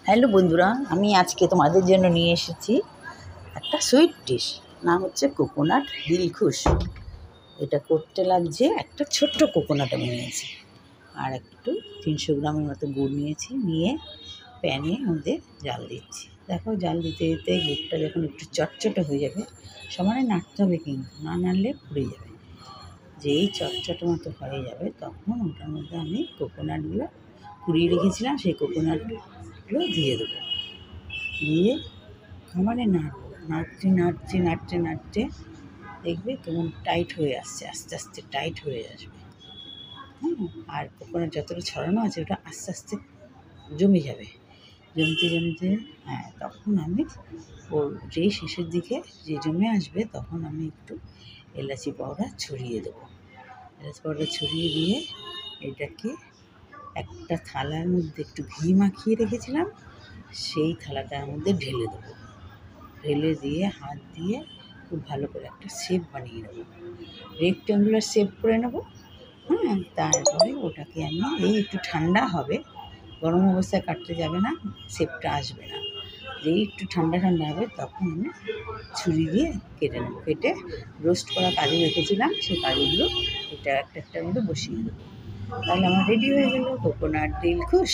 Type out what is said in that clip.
Hello বন্ধুরা, আমি আজকে তোমাদের জন্য নিয়ে এসেছি একটা সুইট ডিশ। নাম হচ্ছে কোকোনাট দিলখুশ। এটা করতে লাগছে একটা ছোট্ট কোকোনাট আমি নিয়েছি, আর একটু 300 গ্রামের মতো গুড় নিয়েছি। নিয়ে প্যানের মধ্যে জাল দিচ্ছি। দেখো, জাল দিতে দিতে গুড়টা যখন একটু চটচটে হয়ে যাবে, সমানে নাড়তে হবে, কিন্তু না নাড়লে পুড়ে যাবে। যেই চটচটে মতো হয়ে যাবে, তখন ওটার মধ্যে আমি কোকোনাটগুলো কুড়িয়ে রেখেছিলাম, সেই কোকোনাটগুলো দিয়ে দেবো। দিয়ে সমানে নাড়বো, নাড়তে দেখবে কেমন টাইট হয়ে আসছে, আস্তে আস্তে টাইট হয়ে আসবে। আর কোকোনাট যতটা ছড়ানো আছে ওটা আস্তে আস্তে জমে যাবে। জমতে তখন আমি ওর যেই শেষের দিকে যে জমে আসবে, তখন আমি একটু এলাচি পাউডার ছড়িয়ে দেবো। এলাচি পাউডার ছড়িয়ে দিয়ে এটাকে একটা থালার মধ্যে একটু ঘি মাখিয়ে রেখেছিলাম, সেই থালাটার মধ্যে ঢেলে দেবো। ঢেলে দিয়ে হাত দিয়ে খুব ভালো করে একটা শেপ বানিয়ে নেবো, রেক্ট্যাঙ্গুলার শেপ করে নেবো। তারপরে ওটাকে আমি একটু ঠান্ডা হবে, গরম অবস্থায় কাটতে যাবে না, শেপটা আসবে না। যেই একটু ঠান্ডা হবে, তখন আমি ছুরি দিয়ে কেটে নেবো। কেটে রোস্ট করা কাজু রেখেছিলাম, সেই কাজুগুলো এটা একটার মধ্যে বসিয়ে দেবো। তাহলে আমার রেডি হয়ে গেল কোকোনাট দিলখুশ।